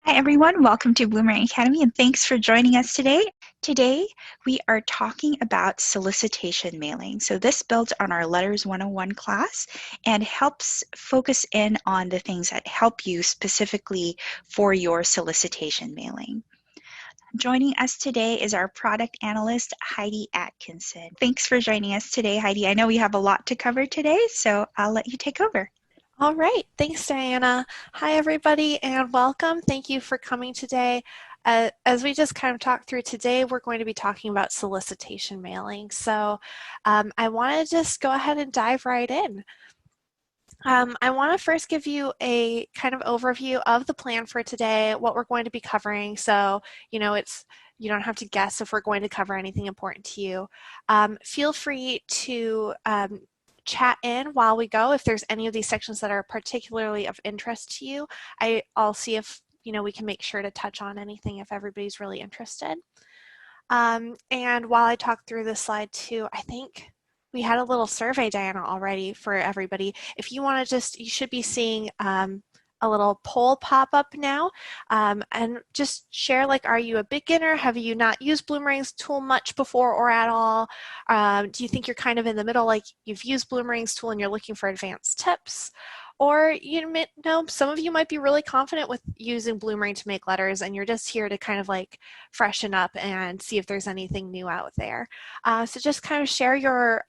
Hi everyone, welcome to Bloomerang Academy and thanks for joining us today. Today we are talking about solicitation mailing. So this builds on our Letters 101 class and helps focus in on the things that help you specifically for your solicitation mailing. Joining us today is our product analyst, Heidi Atkinson. Thanks for joining us today, Heidi. I know we have a lot to cover today, so I'll let you take over. All right, thanks, Diana. Hi, everybody, and welcome. Thank you for coming today. As we just kind of talked through today, we're going to be talking about solicitation mailing. So I want to just go ahead and dive right in. I want to first give you a kind of overview of the plan for today, what we're going to be covering. So, you don't have to guess if we're going to cover anything important to you. Feel free to chat in while we go if there's any of these sections that are particularly of interest to you. I'll see if we can make sure to touch on anything if everybody's really interested. And while I talk through this slide too, I think we had a little survey, Diana, already for everybody. If you want to you should be seeing a little poll pop up now, and just share, like, are you a beginner? Have you not used Bloomerang's tool much before or at all? Do you think you're kind of in the middle, like you've used Bloomerang's tool and you're looking for advanced tips? Or some of you might be really confident with using Bloomerang to make letters and you're just here to kind of like freshen up and see if there's anything new out there. So just kind of share your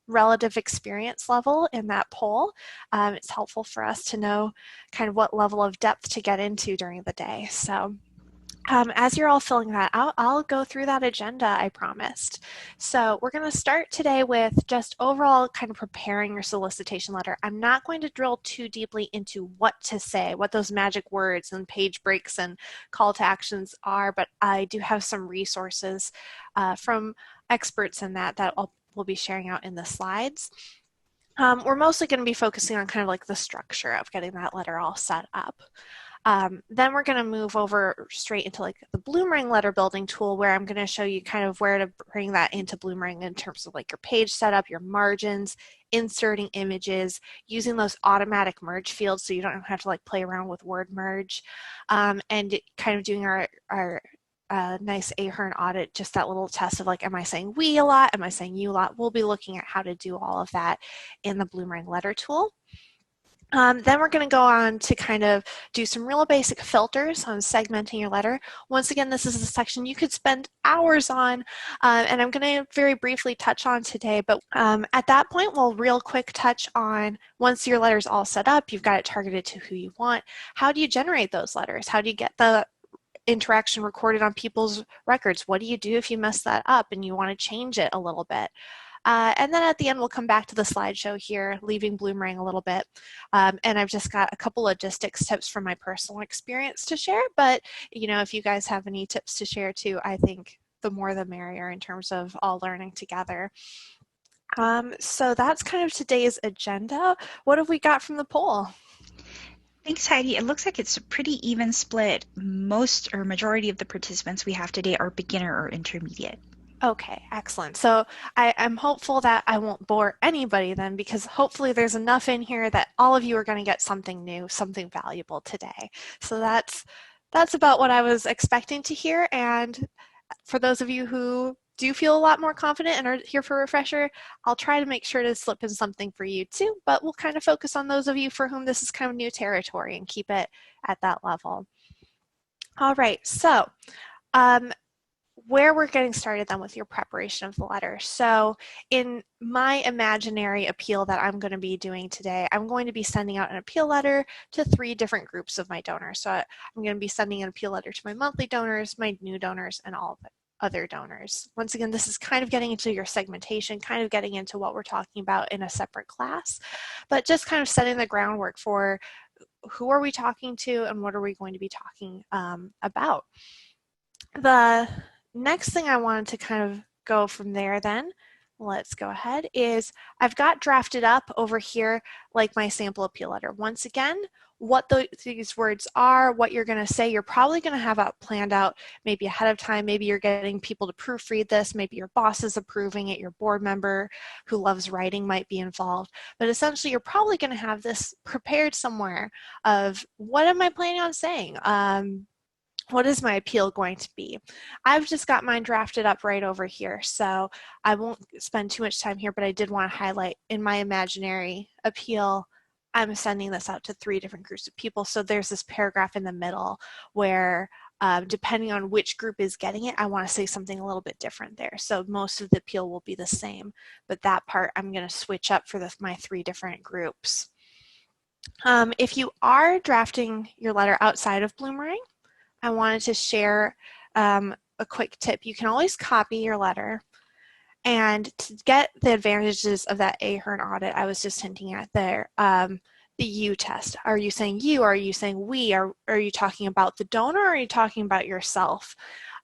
relative experience level in that poll. It's helpful for us to know kind of what level of depth to get into during the day. So as you're all filling that out, I'll go through that agenda I promised. So we're going to start today with just overall kind of preparing your solicitation letter. I'm not going to drill too deeply into what to say, what those magic words and page breaks and call to actions are, but I do have some resources from experts in that we'll be sharing out in the slides. We're mostly going to be focusing on kind of like the structure of getting that letter all set up. Then we're going to move over straight into like the Bloomerang letter building tool, where I'm going to show you kind of where to bring that into Bloomerang in terms of like your page setup, your margins, inserting images, using those automatic merge fields so you don't have to like play around with word merge, and kind of doing our nice Hern Audit, just that little test of like, am I saying we a lot? Am I saying you a lot? We'll be looking at how to do all of that in the Bloomerang letter tool. Then we're going to go on to kind of do some real basic filters on segmenting your letter. Once again, this is a section you could spend hours on, and I'm going to very briefly touch on today, but at that point, we'll real quick touch on, once your letter's all set up, you've got it targeted to who you want, how do you generate those letters? How do you get the interaction recorded on people's records? What do you do if you mess that up and you want to change it a little bit? And then at the end, we'll come back to the slideshow here, leaving Bloomerang a little bit. And I've just got a couple logistics tips from my personal experience to share. But, if you guys have any tips to share too, I think the more the merrier in terms of all learning together. So that's kind of today's agenda. What have we got from the poll? Thanks, Heidi. It looks like it's a pretty even split. Most or majority of the participants we have today are beginner or intermediate. Okay, excellent. So I'm hopeful that I won't bore anybody then, because hopefully there's enough in here that all of you are going to get something new, something valuable today. So that's about what I was expecting to hear. And for those of you who do feel a lot more confident and are here for a refresher, I'll try to make sure to slip in something for you too, but we'll kind of focus on those of you for whom this is kind of new territory and keep it at that level. All right, so where we're getting started then with your preparation of the letter. So in my imaginary appeal that I'm going to be doing today, I'm going to be sending out an appeal letter to 3 different groups of my donors. So I'm going to be sending an appeal letter to my monthly donors, my new donors, and all of the other donors. Once again, this is kind of getting into your segmentation, kind of getting into what we're talking about in a separate class, but just kind of setting the groundwork for who are we talking to and what are we going to be talking about. The next thing I wanted to kind of go from there then, let's go ahead, is I've got drafted up over here like my sample appeal letter. Once again, what these words are, what you're going to say, you're probably going to have it planned out maybe ahead of time. Maybe you're getting people to proofread this. Maybe your boss is approving it. Your board member who loves writing might be involved. But essentially, you're probably going to have this prepared somewhere of what am I planning on saying? what is my appeal going to be? I've just got mine drafted up right over here, so I won't spend too much time here, but I did want to highlight in my imaginary appeal, I'm sending this out to 3 different groups of people. So there's this paragraph in the middle where depending on which group is getting it, I want to say something a little bit different there. So most of the appeal will be the same, but that part I'm going to switch up for my 3 different groups. If you are drafting your letter outside of Bloomerang, I wanted to share a quick tip. You can always copy your letter, and to get the advantages of that Hern audit I was just hinting at there, the you test. Are you saying you? Are you saying we? Are you talking about the donor, or are you talking about yourself?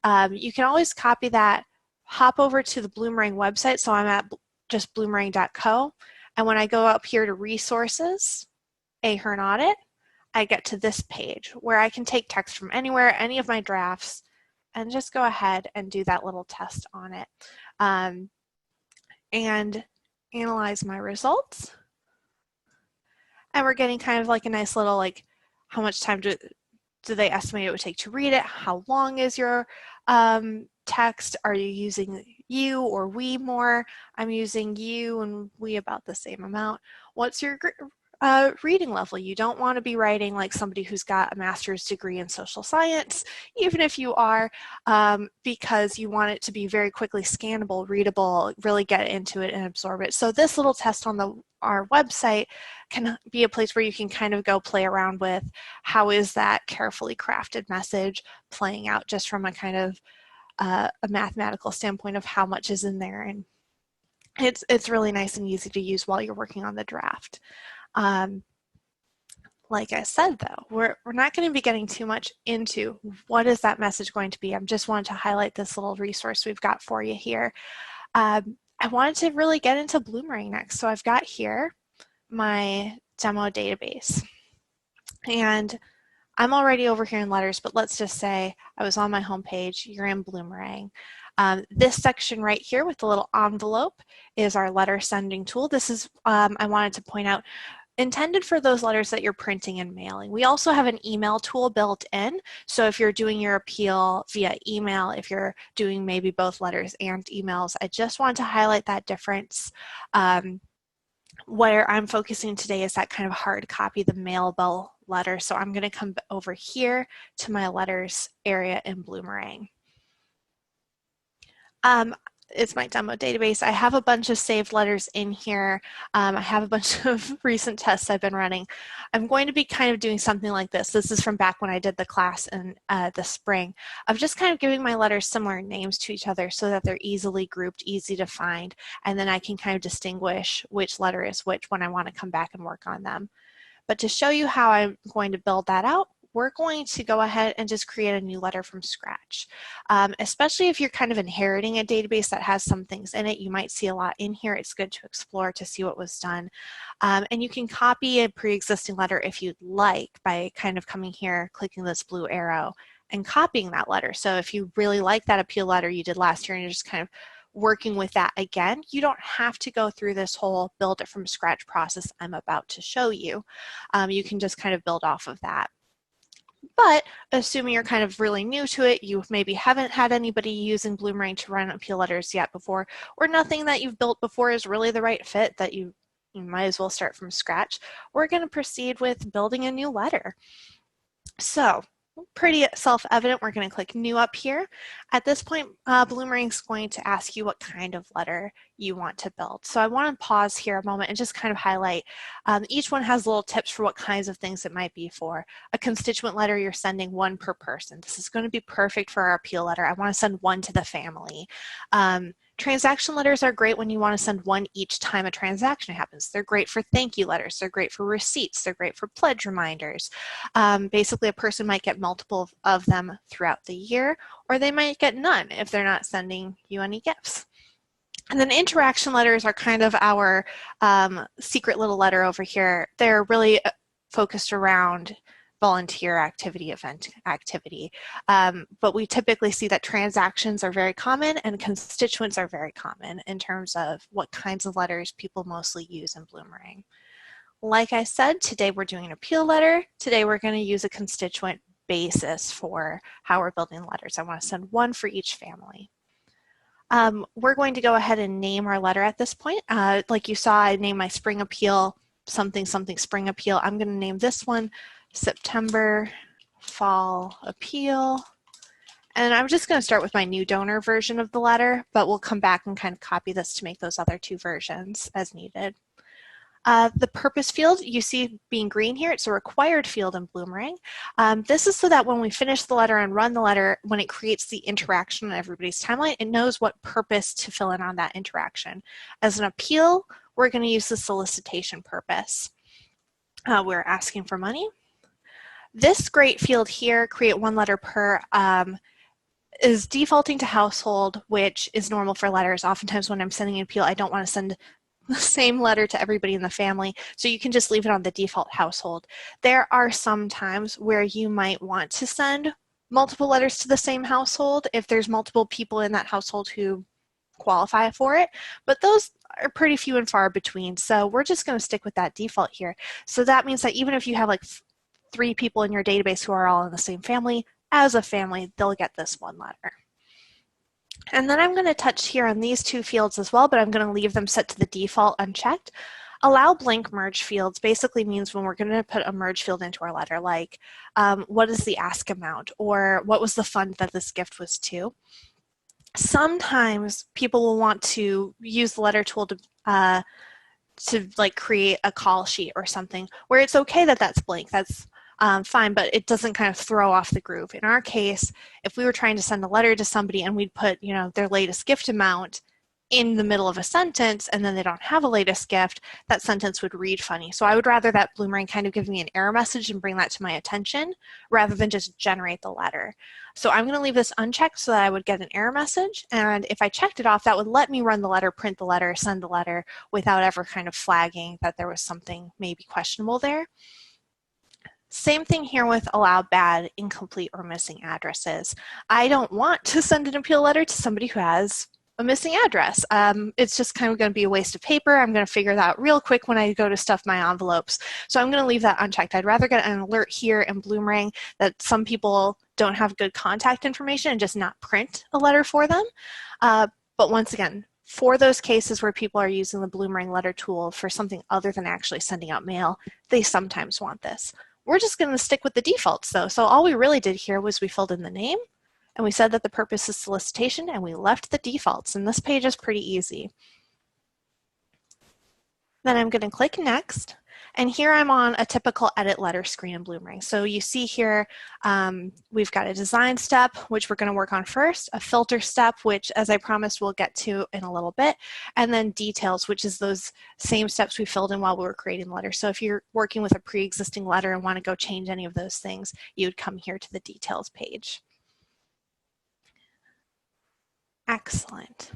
You can always copy that, hop over to the Bloomerang website. So I'm at just bloomerang.co, and when I go up here to resources, Hern audit, I get to this page where I can take text from anywhere, any of my drafts, and just go ahead and do that little test on it. And analyze my results. And we're getting kind of like a nice little, like, how much time do they estimate it would take to read it? How long is your text? Are you using you or we more? I'm using you and we about the same amount. What's your reading level? You don't want to be writing like somebody who's got a master's degree in social science, even if you are, because you want it to be very quickly scannable, readable, really get into it and absorb it. So this little test on our website can be a place where you can kind of go play around with how is that carefully crafted message playing out just from a kind of a mathematical standpoint of how much is in there. And it's really nice and easy to use while you're working on the draft. Like I said, though, we're not going to be getting too much into what is that message going to be. I just wanted to highlight this little resource we've got for you here. I wanted to really get into Bloomerang next. So I've got here my demo database. And I'm already over here in letters, but let's just say I was on my homepage, you're in Bloomerang. This section right here with the little envelope is our letter sending tool. This is, I wanted to point out, intended for those letters that you're printing and mailing. We also have an email tool built in. So if you're doing your appeal via email, if you're doing maybe both letters and emails, I just want to highlight that difference. Where I'm focusing today is that kind of hard copy, the mailable letter. So I'm going to come over here to my letters area in Bloomerang. It's my demo database. I have a bunch of saved letters in here. I have a bunch of recent tests I've been running. I'm going to be kind of doing something like this. This is from back when I did the class in the spring, of just kind of giving my letters similar names to each other so that they're easily grouped, easy to find, and then I can kind of distinguish which letter is which when I want to come back and work on them. But to show you how I'm going to build that out, we're going to go ahead and just create a new letter from scratch. Especially if you're kind of inheriting a database that has some things in it, you might see a lot in here. It's good to explore to see what was done. And you can copy a pre-existing letter if you'd like by kind of coming here, clicking this blue arrow and copying that letter. So if you really like that appeal letter you did last year and you're just kind of working with that again, you don't have to go through this whole build it from scratch process I'm about to show you. You can just kind of build off of that. But assuming you're kind of really new to it, you maybe haven't had anybody using Bloomerang to run appeal letters yet before, or nothing that you've built before is really the right fit, that you might as well start from scratch, we're going to proceed with building a new letter. So pretty self-evident, we're going to click new up here. At this point, Bloomerang is going to ask you what kind of letter you want to build. So I want to pause here a moment and just kind of highlight, each one has little tips for what kinds of things it might be for. A constituent letter, you're sending one per person. This is going to be perfect for our appeal letter. I want to send one to the family. Transaction letters are great when you want to send one each time a transaction happens. They're great for thank you letters. They're great for receipts. They're great for pledge reminders. Basically, a person might get multiple of them throughout the year, or they might get none if they're not sending you any gifts. And then interaction letters are kind of our secret little letter over here. They're really focused around volunteer activity, event activity. But we typically see that transactions are very common and constituents are very common in terms of what kinds of letters people mostly use in Bloomerang. Like I said, today we're doing an appeal letter. Today we're going to use a constituent basis for how we're building letters. I want to send one for each family. We're going to go ahead and name our letter at this point. Like you saw, I named my spring appeal something something spring appeal. I'm going to name this one September fall appeal. And I'm just going to start with my new donor version of the letter, but we'll come back and kind of copy this to make those other two versions as needed. The purpose field you see being green here, it's a required field in Bloomerang. This is so that when we finish the letter and run the letter, when it creates the interaction on everybody's timeline, it knows what purpose to fill in on that interaction. As an appeal, we're going to use the solicitation purpose. We're asking for money. This great field here, create one letter per, is defaulting to household, which is normal for letters. Oftentimes when I'm sending an appeal, I don't want to send the same letter to everybody in the family, so you can just leave it on the default household. There are some times where you might want to send multiple letters to the same household if there's multiple people in that household who qualify for it, but those are pretty few and far between, so we're just going to stick with that default here. So that means that even if you have like 3 people in your database who are all in the same family, as a family, they'll get this one letter. And then I'm going to touch here on these 2 fields as well, but I'm going to leave them set to the default unchecked. Allow blank merge fields basically means when we're going to put a merge field into our letter, like what is the ask amount, or what was the fund that this gift was to. Sometimes people will want to use the letter tool to like create a call sheet or something where it's okay that that's blank. That's fine, but it doesn't kind of throw off the groove. In our case, if we were trying to send a letter to somebody and we'd put, you know, their latest gift amount in the middle of a sentence and then they don't have a latest gift, that sentence would read funny. So I would rather that Bloomerang kind of give me an error message and bring that to my attention rather than just generate the letter. So I'm going to leave this unchecked so that I would get an error message, and if I checked it off, that would let me run the letter, print the letter, send the letter without ever kind of flagging that there was something maybe questionable there. Same thing here with allow bad, incomplete, or missing addresses. I don't want to send an appeal letter to somebody who has a missing address. It's just kind of going to be a waste of paper. I'm going to figure that out real quick when I go to stuff my envelopes. So I'm going to leave that unchecked. I'd rather get an alert here in Bloomerang that some people don't have good contact information and just not print a letter for them. But once again, for those cases where people are using the Bloomerang letter tool for something other than actually sending out mail, they sometimes want this. We're just going to stick with the defaults though. So all we really did here was we filled in the name and we said that the purpose is solicitation and we left the defaults, and this page is pretty easy. Then I'm going to click next, and here I'm on a typical edit letter screen in Bloomerang. So you see here we've got a design step, which we're going to work on first, a filter step, which as I promised we'll get to in a little bit, and then details, which is those same steps we filled in while we were creating the letter. So if you're working with a pre-existing letter and want to go change any of those things, you would come here to the details page. Excellent.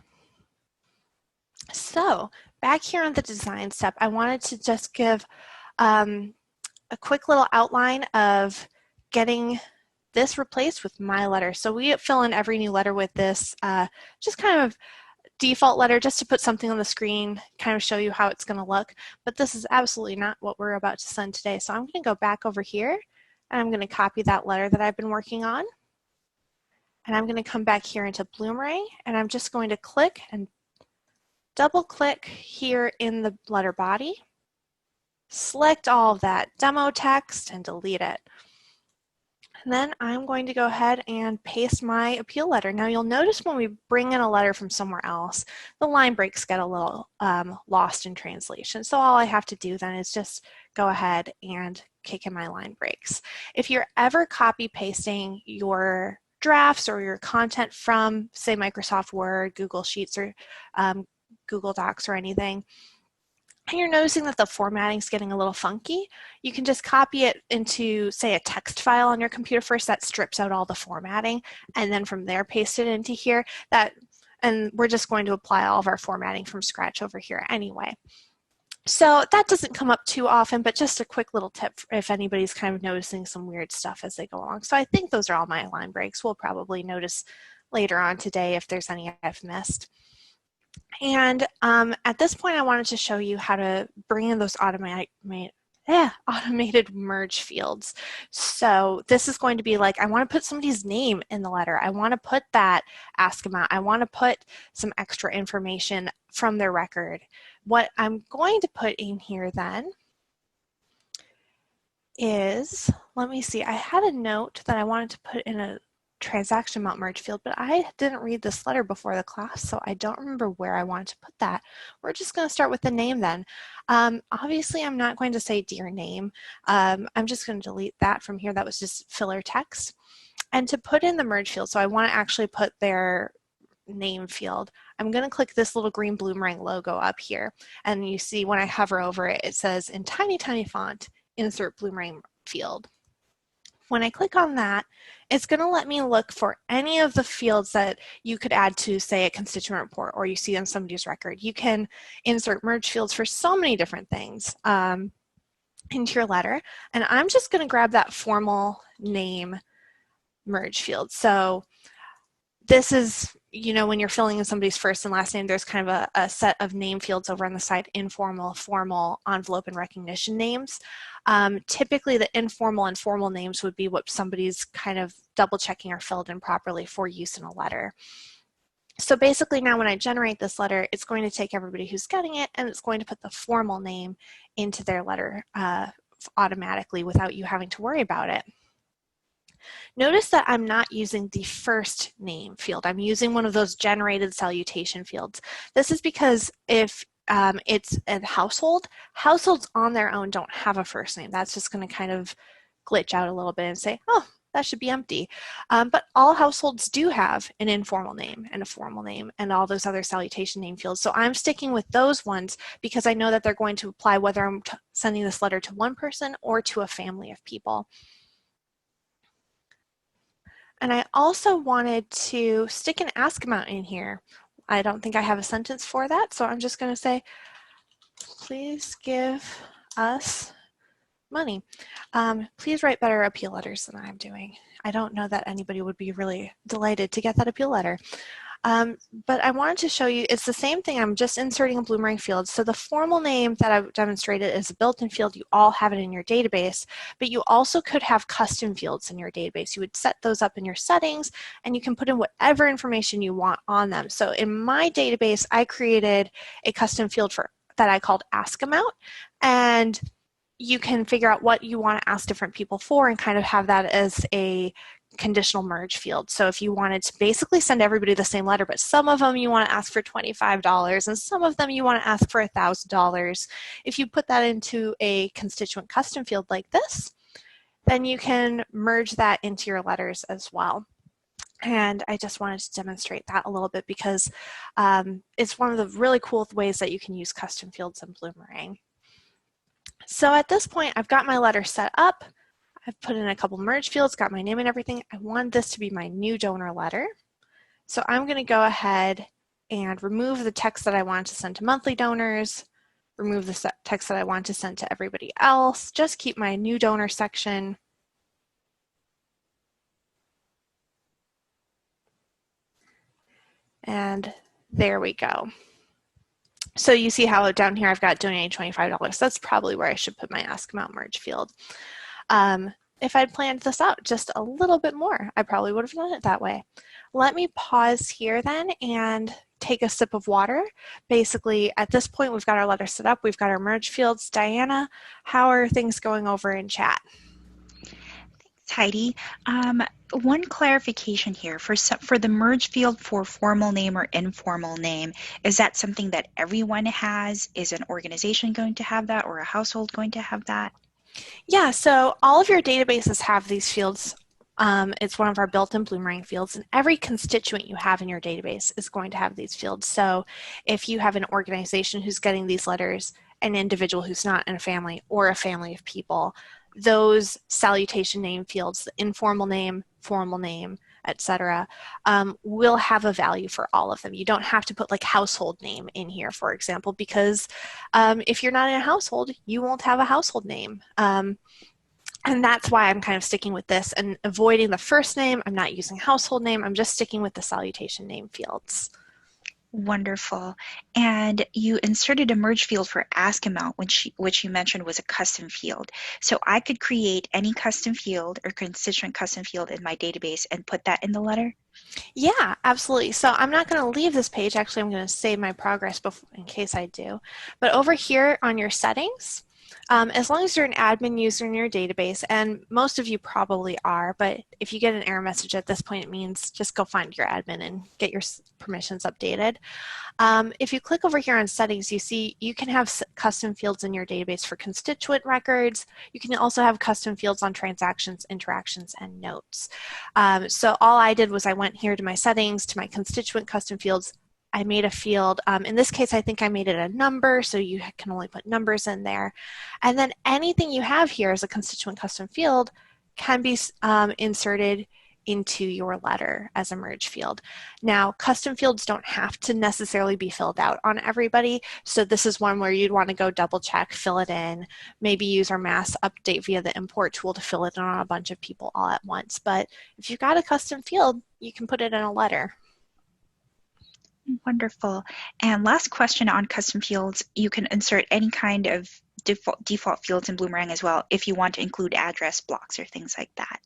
So back here on the design step, I wanted to just give a quick little outline of getting this replaced with my letter. So we fill in every new letter with this just kind of default letter just to put something on the screen, kind of show you how it's going to look. But this is absolutely not what we're about to send today. So I'm going to go back over here and I'm going to copy that letter that I've been working on. And I'm going to come back here into Bloomerang, and I'm just going to click and double click here in the letter body, select all of that demo text and delete it. And then I'm going to go ahead and paste my appeal letter. Now you'll notice when we bring in a letter from somewhere else, the line breaks get a little lost in translation. So all I have to do then is just go ahead and kick in my line breaks. If you're ever copy pasting your drafts or your content from, say, Microsoft Word, Google Sheets, or Google Docs or anything, and you're noticing that the formatting is getting a little funky, you can just copy it into, say, a text file on your computer first that strips out all the formatting, and then from there paste it into here. And we're just going to apply all of our formatting from scratch over here anyway. So that doesn't come up too often, but just a quick little tip if anybody's kind of noticing some weird stuff as they go along. So I think those are all my line breaks. We'll probably notice later on today if there's any I've missed. And at this point, I wanted to show you how to bring in those automated merge fields. So this is going to be like, I want to put somebody's name in the letter. I want to put that ask amount. I want to put some extra information from their record. What I'm going to put in here then is, let me see, I had a note that I wanted to put in a transaction amount merge field, but I didn't read this letter before the class, so I don't remember where I wanted to put that. We're just going to start with the name then. Obviously, I'm not going to say dear name. I'm just going to delete that from here. That was just filler text. And to put in the merge field, so I want to actually put their name field, I'm going to click this little green Bloomerang logo up here. And you see when I hover over it, it says in tiny, tiny font, insert Bloomerang field. When I click on that, it's going to let me look for any of the fields that you could add to, say, a constituent report or you see on somebody's record. You can insert merge fields for so many different things into your letter. And I'm just going to grab that formal name merge field. So this is, when you're filling in somebody's first and last name, there's kind of a set of name fields over on the side, informal, formal, envelope, and recognition names. Typically, the informal and formal names would be what somebody's kind of double checking are filled in properly for use in a letter. So basically now when I generate this letter, it's going to take everybody who's getting it and it's going to put the formal name into their letter automatically without you having to worry about it. Notice that I'm not using the first name field. I'm using one of those generated salutation fields. This is because if it's a household, households on their own don't have a first name. That's just going to kind of glitch out a little bit and say, oh, that should be empty. But all households do have an informal name and a formal name and all those other salutation name fields. So I'm sticking with those ones because I know that they're going to apply whether I'm sending this letter to one person or to a family of people. And I also wanted to stick an ask amount in here. I don't think I have a sentence for that, so I'm just going to say, please give us money. Please write better appeal letters than I'm doing. I don't know that anybody would be really delighted to get that appeal letter. But I wanted to show you, it's the same thing. I'm just inserting a Bloomerang field. So the formal name that I've demonstrated is a built-in field. You all have it in your database, but you also could have custom fields in your database. You would set those up in your settings and you can put in whatever information you want on them. So in my database, I created a custom field that I called ask amount, and you can figure out what you want to ask different people for and kind of have that as a conditional merge field. So if you wanted to basically send everybody the same letter, but some of them you want to ask for $25 and some of them you want to ask for $1,000, if you put that into a constituent custom field like this, then you can merge that into your letters as well. And I just wanted to demonstrate that a little bit because it's one of the really cool ways that you can use custom fields in Bloomerang. So at this point, I've got my letter set up. I've put in a couple merge fields, got my name and everything. I want this to be my new donor letter. So I'm going to go ahead and remove the text that I want to send to monthly donors, remove the text that I want to send to everybody else, just keep my new donor section. And there we go. So you see how down here I've got donating $25. That's probably where I should put my ask amount merge field. If I'd planned this out just a little bit more, I probably would have done it that way. Let me pause here then and take a sip of water. Basically, at this point, we've got our letter set up. We've got our merge fields. Diana, how are things going over in chat? Thanks, Heidi. One clarification here for the merge field for formal name or informal name, is that something that everyone has? Is an organization going to have that or a household going to have that? Yeah, so all of your databases have these fields. It's one of our built-in Bloomerang fields, and every constituent you have in your database is going to have these fields. So if you have an organization who's getting these letters, an individual who's not in a family, or a family of people, those salutation name fields, the informal name, formal name, etc., will have a value for all of them. You don't have to put like household name in here, for example, because if you're not in a household, you won't have a household name. And that's why I'm kind of sticking with this and avoiding the first name. I'm not using household name. I'm just sticking with the salutation name fields. Wonderful. And you inserted a merge field for ask amount, which you mentioned was a custom field. So I could create any custom field or constituent custom field in my database and put that in the letter? Yeah, absolutely. So I'm not going to leave this page. Actually, I'm going to save my progress before, in case I do. But over here on your settings, as long as you're an admin user in your database, and most of you probably are, but if you get an error message at this point, it means just go find your admin and get your permissions updated. If you click over here on settings, you see you can have custom fields in your database for constituent records. You can also have custom fields on transactions, interactions, and notes. So all I did was I went here to my settings, to my constituent custom fields. I made a field. In this case, I think I made it a number, so you can only put numbers in there. And then anything you have here as a constituent custom field can be inserted into your letter as a merge field. Now, custom fields don't have to necessarily be filled out on everybody, so this is one where you'd want to go double check, fill it in, maybe use our mass update via the import tool to fill it in on a bunch of people all at once. But if you've got a custom field, you can put it in a letter. Wonderful. And last question on custom fields, you can insert any kind of default fields in Bloomerang as well if you want to include address blocks or things like that.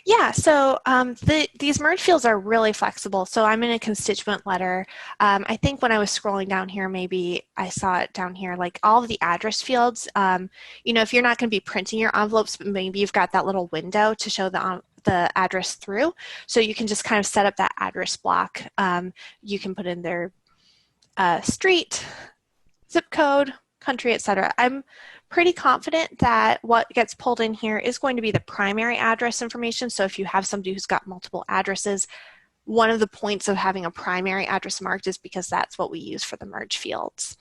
Yeah, so these merge fields are really flexible. So I'm in a constituent letter. I think when I was scrolling down here, maybe I saw it down here, like all of the address fields, you know, if you're not going to be printing your envelopes, but maybe you've got that little window to show the address through. So you can just kind of set up that address block. You can put in their street, zip code, country, etc. I'm pretty confident that what gets pulled in here is going to be the primary address information. So if you have somebody who's got multiple addresses, one of the points of having a primary address marked is because that's what we use for the merge fields.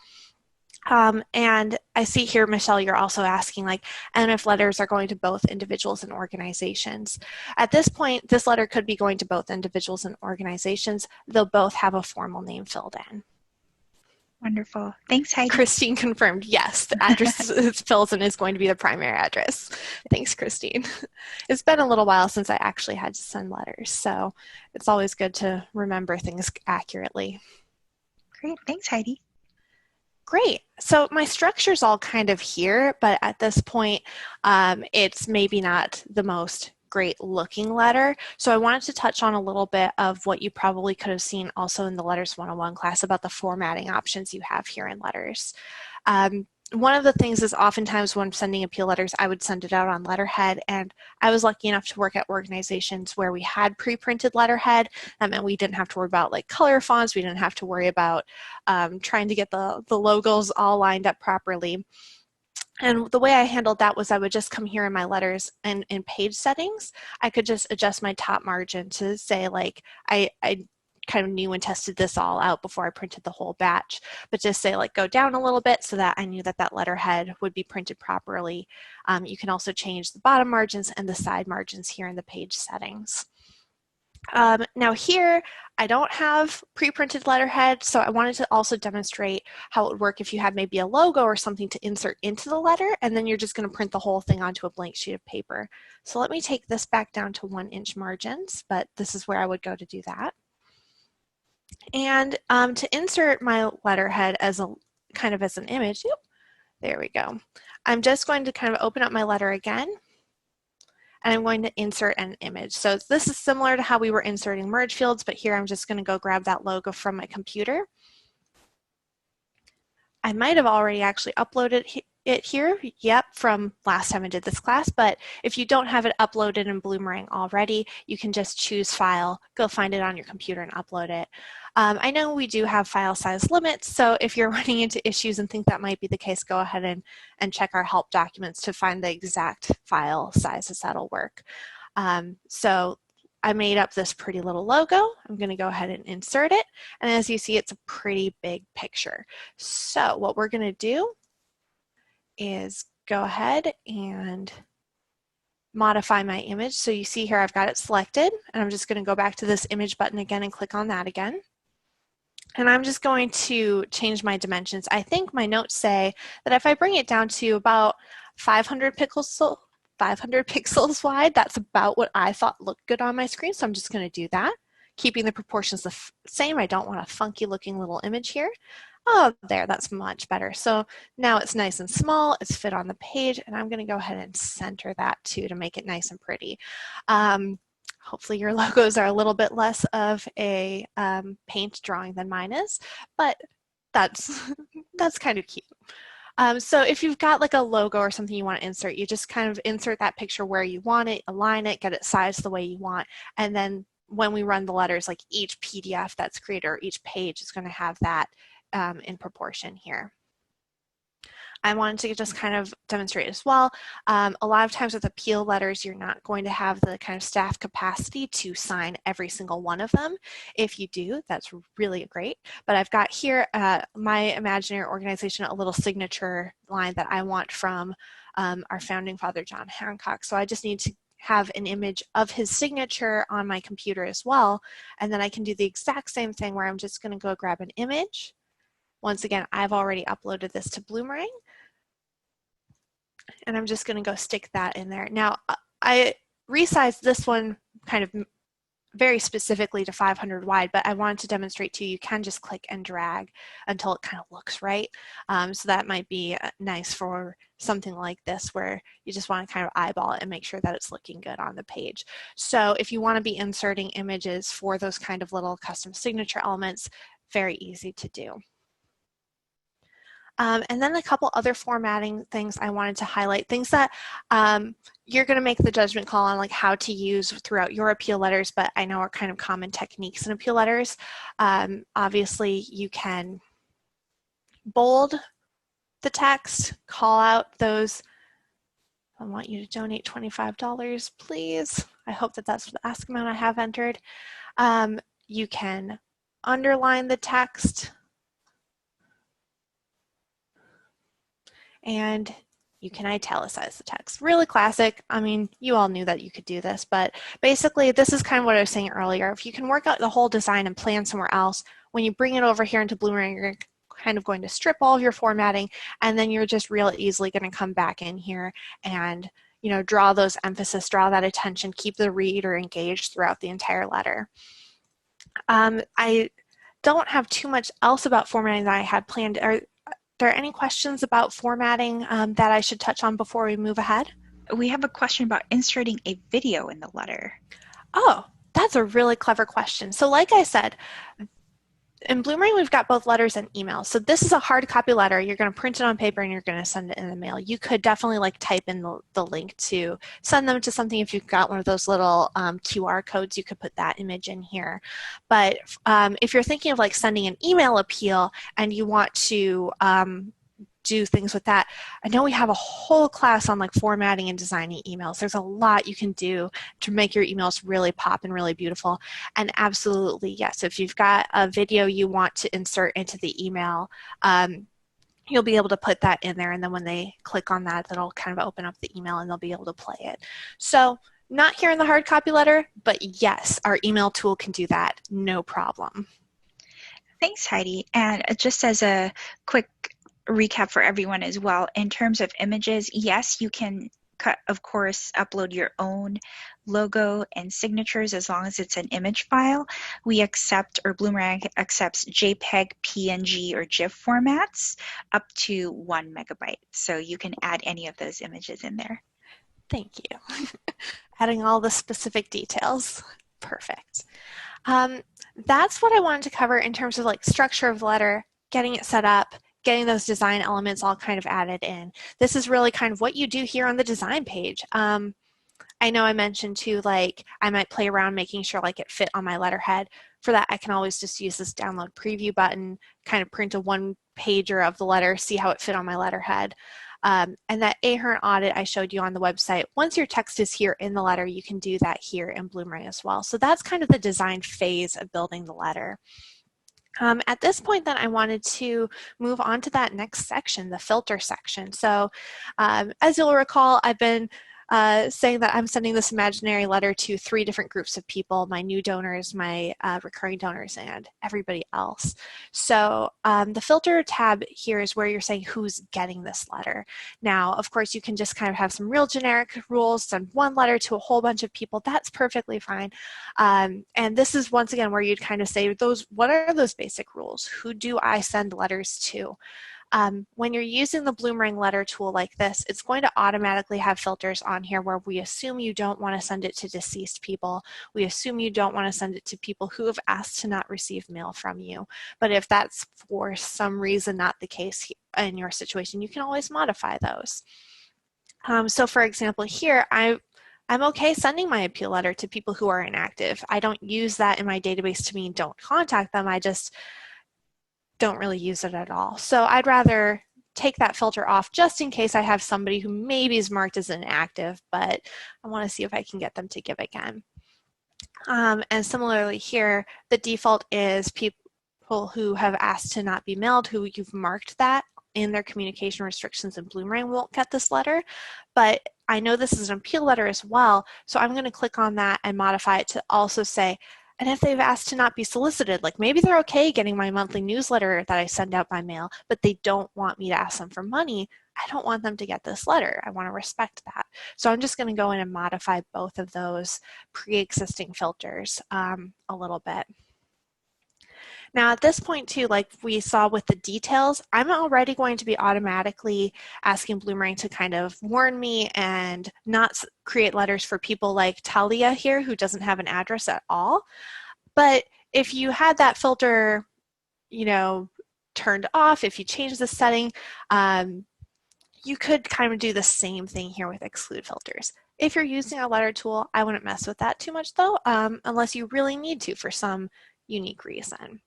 And I see here, Michelle, you're also asking, like, and if letters are going to both individuals and organizations. At this point, this letter could be going to both individuals and organizations. They'll both have a formal name filled in. Wonderful. Thanks, Heidi. Christine confirmed, yes, the address fills in is going to be the primary address. Thanks, Christine. It's been a little while since I actually had to send letters, so it's always good to remember things accurately. Great. Thanks, Heidi. Great. So my structure's all kind of here, but at this point, it's maybe not the most great looking letter. So I wanted to touch on a little bit of what you probably could have seen also in the Letters 101 class about the formatting options you have here in letters. One of the things is oftentimes when I'm sending appeal letters, I would send it out on letterhead, and I was lucky enough to work at organizations where we had pre-printed letterhead. That meant we didn't have to worry about like color fonts. We didn't have to worry about trying to get the logos all lined up properly. And the way I handled that was I would just come here in my letters and in page settings, I could just adjust my top margin to say like, I kind of knew and tested this all out before I printed the whole batch, but just say like go down a little bit so that I knew that that letterhead would be printed properly. You can also change the bottom margins and the side margins here in the page settings. Now here, I don't have pre-printed letterhead, so I wanted to also demonstrate how it would work if you had maybe a logo or something to insert into the letter, and then you're just going to print the whole thing onto a blank sheet of paper. So let me take this back down to 1-inch margins, but this is where I would go to do that. And to insert my letterhead as a kind of as an image, there we go. I'm just going to kind of open up my letter again, and I'm going to insert an image. So this is similar to how we were inserting merge fields, but here I'm just going to go grab that logo from my computer. I might have already actually uploaded it here, yep, from last time I did this class, but if you don't have it uploaded in Bloomerang already, you can just choose File, go find it on your computer and upload it. I know we do have file size limits, so if you're running into issues and think that might be the case, go ahead and check our help documents to find the exact file sizes that'll work. So I made up this pretty little logo. I'm going to go ahead and insert it, and as you see, it's a pretty big picture. So what we're going to do is go ahead and modify my image. So you see here I've got it selected, and I'm just going to go back to this image button again and click on that again. And I'm just going to change my dimensions. I think my notes say that if I bring it down to about 500 pixels wide, that's about what I thought looked good on my screen. So I'm just going to do that. keeping the proportions the same. I don't want a funky looking little image here. Oh, there, that's much better. So now it's nice and small, it's fit on the page, and I'm gonna go ahead and center that too to make it nice and pretty. Hopefully your logos are a little bit less of a paint drawing than mine is, but that's, that's kind of cute. So if you've got like a logo or something you want to insert, you just kind of insert that picture where you want it, align it, get it sized the way you want, and then when we run the letters, like each PDF that's created or each page is going to have that in proportion here. I wanted to just kind of demonstrate as well. A lot of times with appeal letters, you're not going to have the kind of staff capacity to sign every single one of them. If you do, that's really great. But I've got here my imaginary organization, a little signature line that I want from our founding father, John Hancock. So I just need to have an image of his signature on my computer as well. And then I can do the exact same thing where I'm just going to go grab an image. Once again, I've already uploaded this to Bloomerang, and I'm just going to go stick that in there. Now, I resized this one kind of very specifically to 500 wide, but I wanted to demonstrate to you, you can just click and drag until it kind of looks right. So that might be nice for something like this where you just want to kind of eyeball it and make sure that it's looking good on the page. So if you want to be inserting images for those kind of little custom signature elements, very easy to do. And then a couple other formatting things I wanted to highlight, things that you're going to make the judgment call on, like how to use throughout your appeal letters, but I know are kind of common techniques in appeal letters. Obviously, you can bold the text, call out those, I want you to donate $25, please. I hope that that's the ask amount I have entered. You can underline the text, and you can italicize the text. Really classic. I mean, you all knew that you could do this, but basically this is kind of what I was saying earlier. If you can work out the whole design and plan somewhere else, when you bring it over here into Bloomerang, you're kind of going to strip all of your formatting, and then you're just real easily going to come back in here and, you know, draw those emphasis, draw that attention, keep the reader engaged throughout the entire letter. I don't have too much else about formatting that I had planned. Are there any questions about formatting that I should touch on before we move ahead? We have a question about inserting a video in the letter. Oh, that's a really clever question. So like I said, in Bloomerang, we've got both letters and emails. So this is a hard copy letter. You're going to print it on paper and you're going to send it in the mail. You could definitely like type in the link to send them to something. If you've got one of those little QR codes, you could put that image in here. But if you're thinking of like sending an email appeal and you want to do things with that. I know we have a whole class on like formatting and designing emails. There's a lot you can do to make your emails really pop and really beautiful. And absolutely, yes, if you've got a video you want to insert into the email, you'll be able to put that in there. And then when they click on that, that'll kind of open up the email and they'll be able to play it. So not here in the hard copy letter, but yes, our email tool can do that, no problem. Thanks, Heidi. And just as a quick recap for everyone as well, in terms of images, yes, you can of course upload your own logo and signatures as long as it's an image file. We accept, or Bloomerang accepts, JPEG, PNG, or GIF formats up to 1 megabyte. So you can add any of those images in there. Thank you. Adding all the specific details. Perfect. That's what I wanted to cover in terms of like structure of the letter, getting it set up, getting those design elements all kind of added in. This is really kind of what you do here on the design page. I know I mentioned too, like I might play around making sure like it fit on my letterhead. For that, I can always just use this download preview button, kind of print a one pager of the letter, see how it fit on my letterhead. And that Hern Audit I showed you on the website, once your text is here in the letter, you can do that here in Bloomerang as well. So that's kind of the design phase of building the letter. At this point then I wanted to move on to that next section, the filter section. So as you'll recall, I've been saying that I'm sending this imaginary letter to 3 different groups of people, my new donors, my recurring donors, and everybody else. So the filter tab here is where you're saying who's getting this letter. Now, of course, you can just kind of have some real generic rules, send one letter to a whole bunch of people. That's perfectly fine. And this is once again where you'd kind of say, what are those basic rules? Who do I send letters to? When you're using the Bloomerang letter tool like this, it's going to automatically have filters on here where we assume you don't want to send it to deceased people. We assume you don't want to send it to people who have asked to not receive mail from you. But if that's for some reason not the case in your situation, you can always modify those. So for example, here, I'm okay sending my appeal letter to people who are inactive. I don't use that in my database to mean don't contact them. I just don't really use it at all. So I'd rather take that filter off just in case I have somebody who maybe is marked as inactive, but I want to see if I can get them to give again. And similarly here, the default is people who have asked to not be mailed, who you've marked that in their communication restrictions, and Bloomerang won't get this letter. But I know this is an appeal letter as well, so I'm going to click on that and modify it to also say, and if they've asked to not be solicited, like maybe they're okay getting my monthly newsletter that I send out by mail, but they don't want me to ask them for money, I don't want them to get this letter. I want to respect that. So I'm just going to go in and modify both of those pre-existing filters a little bit. Now at this point too, like we saw with the details, I'm already going to be automatically asking Bloomerang to kind of warn me and not create letters for people like Talia here who doesn't have an address at all. But if you had that filter, you know, turned off, if you change the setting, you could kind of do the same thing here with exclude filters. If you're using a letter tool, I wouldn't mess with that too much though, unless you really need to for some unique reason.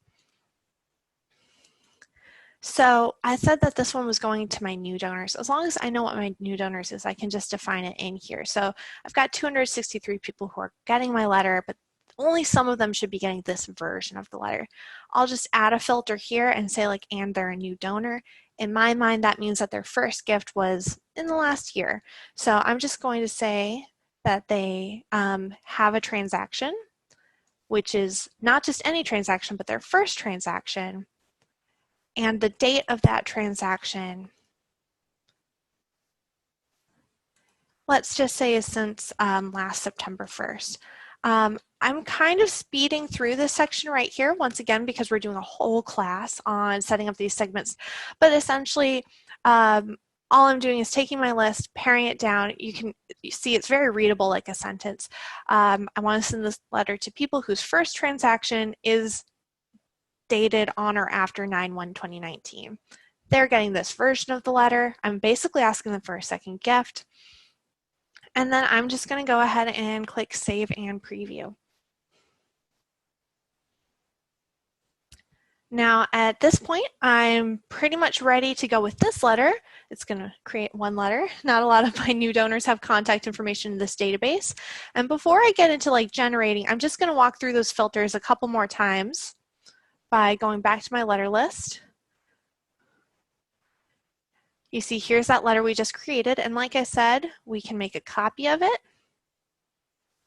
So I said that this one was going to my new donors. As long as I know what my new donors is, I can just define it in here. So I've got 263 people who are getting my letter, but only some of them should be getting this version of the letter. I'll just add a filter here and say like, and they're a new donor. In my mind, that means that their first gift was in the last year. So I'm just going to say that they have a transaction, which is not just any transaction, but their first transaction. And the date of that transaction, let's just say is since last September 1st. I'm kind of speeding through this section right here, once again, because we're doing a whole class on setting up these segments. But essentially, all I'm doing is taking my list, paring it down. You see it's very readable like a sentence. I want to send this letter to people whose first transaction is dated on or after 9/1/2019. They're getting this version of the letter. I'm basically asking them for a second gift. And then I'm just going to go ahead and click Save and Preview. Now at this point, I'm pretty much ready to go with this letter. It's going to create one letter. Not a lot of my new donors have contact information in this database. And before I get into like generating, I'm just going to walk through those filters a couple more times by going back to my letter list. You see here's that letter we just created, and like I said, we can make a copy of it,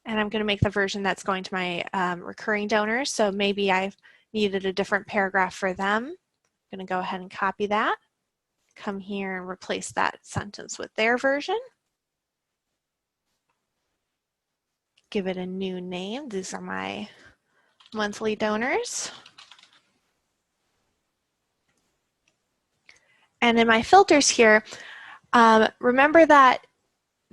and I'm going to make the version that's going to my recurring donors, so maybe I've needed a different paragraph for them. I'm going to go ahead and copy that, come here and replace that sentence with their version. Give it a new name. These are my monthly donors. And in my filters here, remember that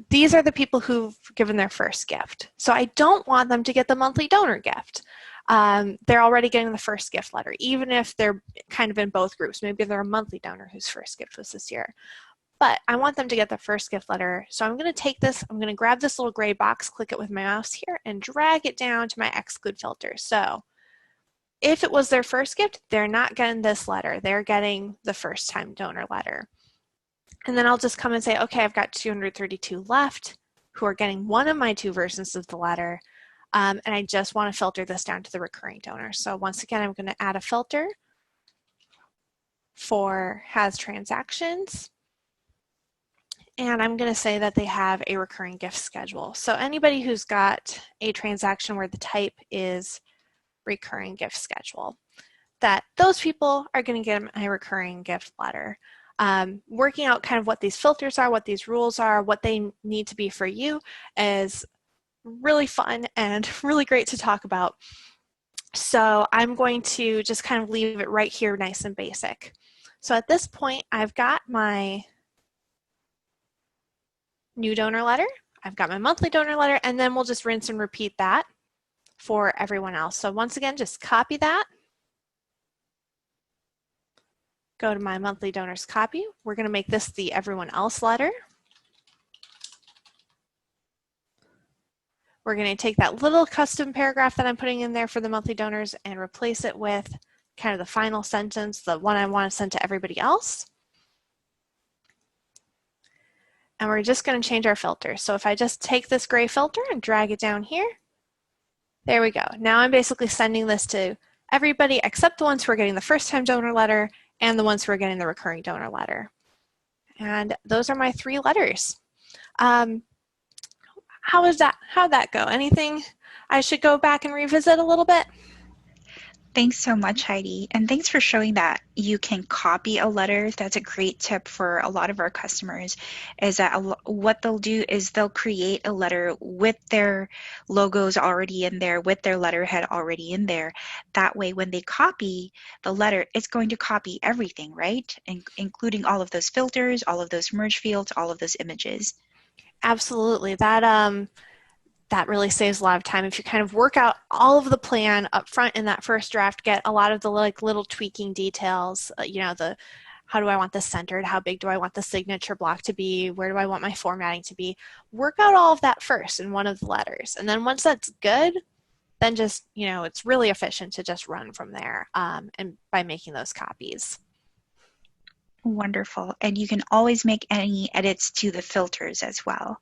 these are the people who've given their first gift. So I don't want them to get the monthly donor gift. They're already getting the first gift letter, even if they're kind of in both groups. Maybe they're a monthly donor whose first gift was this year. But I want them to get the first gift letter. So I'm going to take this, I'm going to grab this little gray box, click it with my mouse here, and drag it down to my exclude filter. So if it was their first gift, they're not getting this letter. They're getting the first time donor letter. And then I'll just come and say, okay, I've got 232 left who are getting one of my two versions of the letter. And I just want to filter this down to the recurring donor. So once again, I'm going to add a filter for has transactions. And I'm going to say that they have a recurring gift schedule. So anybody who's got a transaction where the type is recurring gift schedule, that those people are going to get a recurring gift letter. Working out kind of what these filters are, what these rules are, what they need to be for you is really fun and really great to talk about. So I'm going to just kind of leave it right here nice and basic. So at this point, I've got my new donor letter, I've got my monthly donor letter, and then we'll just rinse and repeat that for everyone else. So once again, just copy that. Go to my monthly donors copy. We're going to make this the everyone else letter. We're going to take that little custom paragraph that I'm putting in there for the monthly donors and replace it with kind of the final sentence, the one I want to send to everybody else. And we're just going to change our filter. So if I just take this gray filter and drag it down here, there we go. Now I'm basically sending this to everybody except the ones who are getting the first time donor letter and the ones who are getting the recurring donor letter. And those are my 3 letters. How'd that go? Anything I should go back and revisit a little bit? Thanks so much, Heidi. And thanks for showing that you can copy a letter. That's a great tip for a lot of our customers, is that what they'll do is they'll create a letter with their logos already in there, with their letterhead already in there. That way, when they copy the letter, it's going to copy everything, right? Including all of those filters, all of those merge fields, all of those images. Absolutely. That really saves a lot of time. If you kind of work out all of the plan up front in that first draft, get a lot of the little tweaking details, how do I want this centered? How big do I want the signature block to be? Where do I want my formatting to be? Work out all of that first in one of the letters. And then once that's good, then just, it's really efficient to just run from there and by making those copies. Wonderful. And you can always make any edits to the filters as well.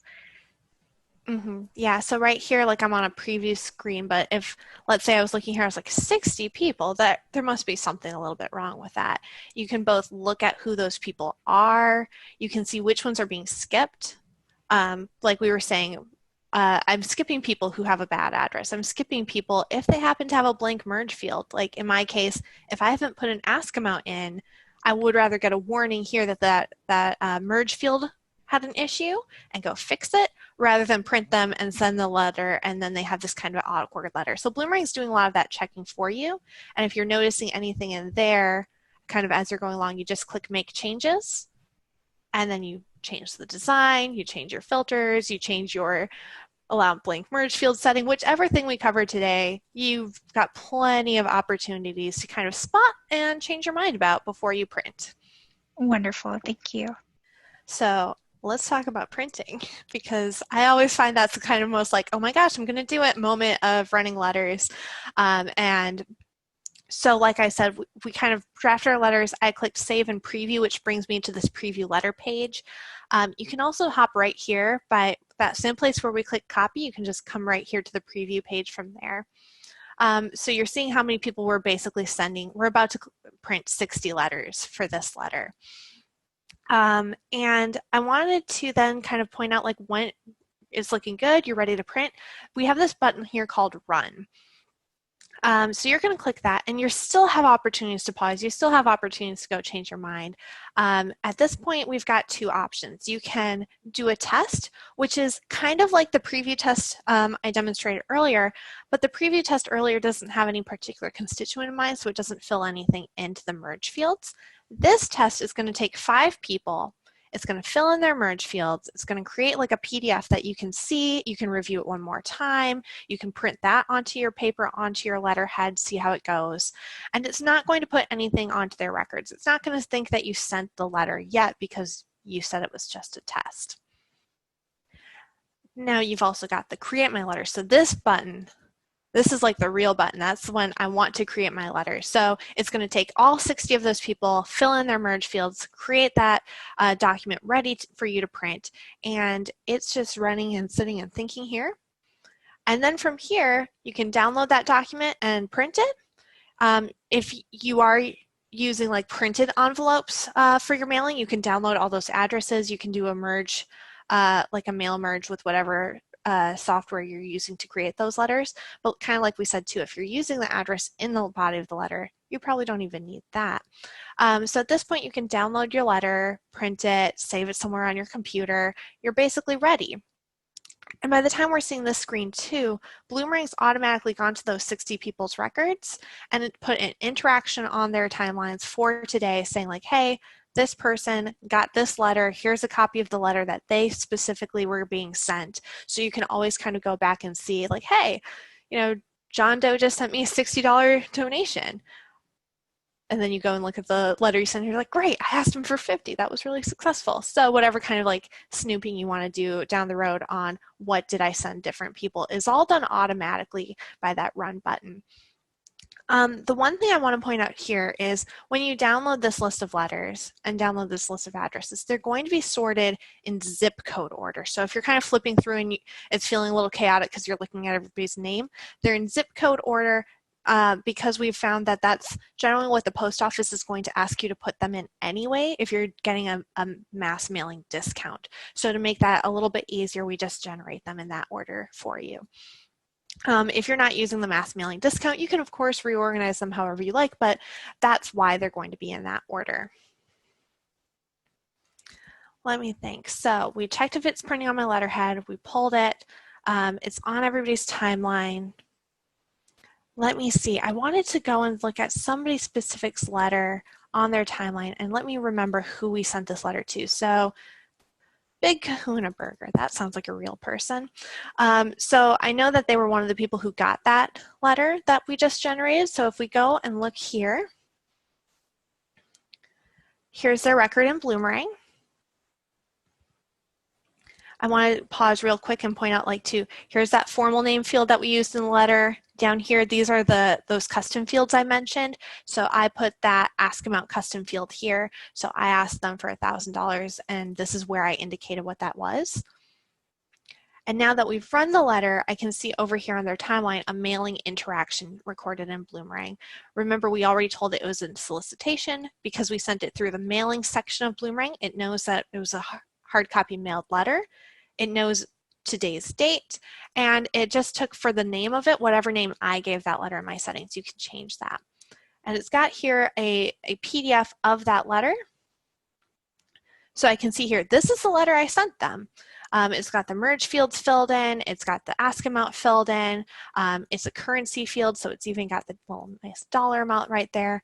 Yeah, so right here, like I'm on a preview screen, but if, let's say I was looking here, I was like 60 people, that there must be something a little bit wrong with that. You can both look at who those people are. You can see which ones are being skipped. Like we were saying, I'm skipping people who have a bad address. I'm skipping people if they happen to have a blank merge field. Like in my case, if I haven't put an ask amount in, I would rather get a warning here that merge field had an issue and go fix it rather than print them and send the letter and then they have this kind of awkward letter. So Bloomerang is doing a lot of that checking for you. And if you're noticing anything in there, kind of as you're going along, you just click make changes and then you change the design, you change your filters, you change your allow blank merge field setting, whichever thing we covered today, you've got plenty of opportunities to kind of spot and change your mind about before you print. Wonderful, thank you. So let's talk about printing, because I always find that's the kind of most like, oh my gosh, I'm going to do it moment of running letters. And so like I said, we kind of drafted our letters. I clicked save and preview, which brings me to this preview letter page. You can also hop right here by that same place where we click copy. You can just come right here to the preview page from there. So you're seeing how many people we're basically sending. We're about to print 60 letters for this letter. And I wanted to then kind of point out like when it's looking good, you're ready to print. We have this button here called run. So you're going to click that and you still have opportunities to pause. You still have opportunities to go change your mind. At this point, we've got 2 options. You can do a test, which is kind of like the preview test I demonstrated earlier, but the preview test earlier doesn't have any particular constituent in mind, so it doesn't fill anything into the merge fields. This test is going to take 5 people. It's going to fill in their merge fields. It's going to create like a PDF that you can see. You can review it one more time. You can print that onto your paper, onto your letterhead, see how it goes. And it's not going to put anything onto their records. It's not going to think that you sent the letter yet because you said it was just a test. Now you've also got the create my letter. So this button, this is like the real button. That's when I want to create my letter. So it's going to take all 60 of those people, fill in their merge fields, create that document ready for you to print. And it's just running and sitting and thinking here. And then from here, you can download that document and print it. If you using like printed envelopes for your mailing, you can download all those addresses. You can do a merge, like a mail merge with whatever software you're using to create those letters. But kind of like we said too, if you're using the address in the body of the letter, you probably don't even need that. So at this point, you can download your letter, print it, save it somewhere on your computer. You're basically ready. And by the time we're seeing this screen too, Bloomerang's automatically gone to those 60 people's records and it put an interaction on their timelines for today saying like, hey, this person got this letter, here's a copy of the letter that they specifically were being sent. So you can always kind of go back and see like, hey, you know, John Doe just sent me a $60 donation. And then you go and look at the letter you sent, and you're like, great, I asked him for 50. That was really successful. So whatever kind of like snooping you want to do down the road on what did I send different people is all done automatically by that run button. The one thing I want to point out here is when you download this list of letters and download this list of addresses, they're going to be sorted in zip code order. So if you're kind of flipping through and it's feeling a little chaotic because you're looking at everybody's name, they're in zip code order. Because we've found that that's generally what the post office is going to ask you to put them in anyway if you're getting a mass mailing discount. So to make that a little bit easier, we just generate them in that order for you. If you're not using the mass mailing discount, you can of course reorganize them however you like, but that's why they're going to be in that order. Let me think. So we checked if it's printing on my letterhead, we pulled it, it's on everybody's timeline. Let me see, I wanted to go and look at somebody specific's letter on their timeline and let me remember who we sent this letter to. So Big Kahuna Burger, that sounds like a real person. So I know that they were one of the people who got that letter that we just generated. So if we go and look here, here's their record in Bloomerang. I want to pause real quick and point out here's that formal name field that we used in the letter. Down here, these are those custom fields I mentioned. So I put that ask amount custom field here. So I asked them for $1,000 and this is where I indicated what that was. And now that we've run the letter, I can see over here on their timeline a mailing interaction recorded in Bloomerang. Remember, we already told it was in solicitation because we sent it through the mailing section of Bloomerang. It knows that it was a hard copy mailed letter. It knows today's date, and it just took for the name of it, whatever name I gave that letter in my settings. You can change that. And it's got here a PDF of that letter. So I can see here, this is the letter I sent them. It's got the merge fields filled in, it's got the ask amount filled in, it's a currency field, so it's even got the little nice dollar amount right there.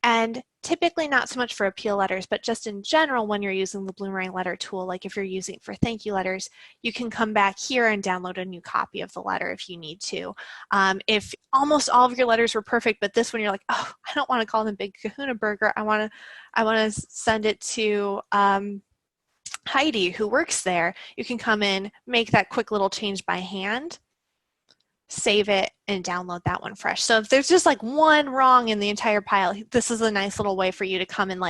And typically not so much for appeal letters, but just in general when you're using the Bloomerang letter tool, like if you're using it for thank you letters, you can come back here and download a new copy of the letter if you need to. If almost all of your letters were perfect, but this one you're like, oh, I don't want to call them Big Kahuna Burger. I want to send it to Heidi, who works there. You can come in, make that quick little change by hand, save it, and download that one fresh. So if there's just like one wrong in the entire pile, this is a nice little way for you to come and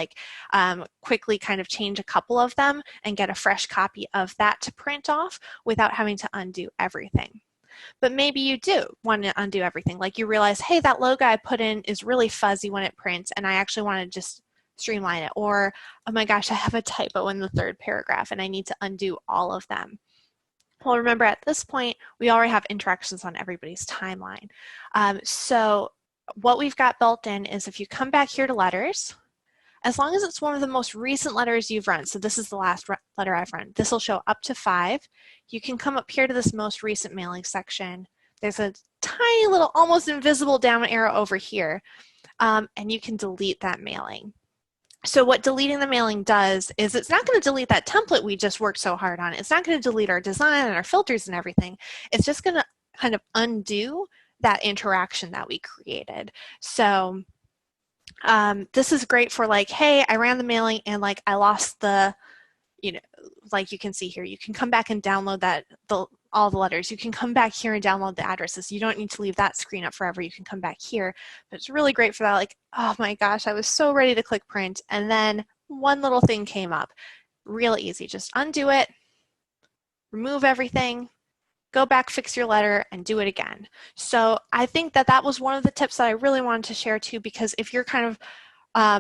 quickly kind of change a couple of them and get a fresh copy of that to print off without having to undo everything. But maybe you do want to undo everything. Like you realize, hey, that logo I put in is really fuzzy when it prints and I actually want to just streamline it. Or, oh my gosh, I have a typo in the third paragraph and I need to undo all of them. Well, remember at this point, we already have interactions on everybody's timeline. So what we've got built in is if you come back here to letters, as long as it's one of the most recent letters you've run, so this is the last letter I've run, this will show up to 5. You can come up here to this most recent mailing section. There's a tiny little almost invisible down arrow over here, and you can delete that mailing. So what deleting the mailing does is it's not going to delete that template we just worked so hard on. It's not going to delete our design and our filters and everything. It's just going to kind of undo that interaction that we created. So this is great for like, hey, I ran the mailing and like I lost the, like you can see here, you can come back and download all the letters. You can come back here and download the addresses. You don't need to leave that screen up forever. You can come back here. But it's really great for that. Like, oh my gosh, I was so ready to click print. And then one little thing came up. Real easy. Just undo it, remove everything, go back, fix your letter, and do it again. So I think that was one of the tips that I really wanted to share too, because if you're kind of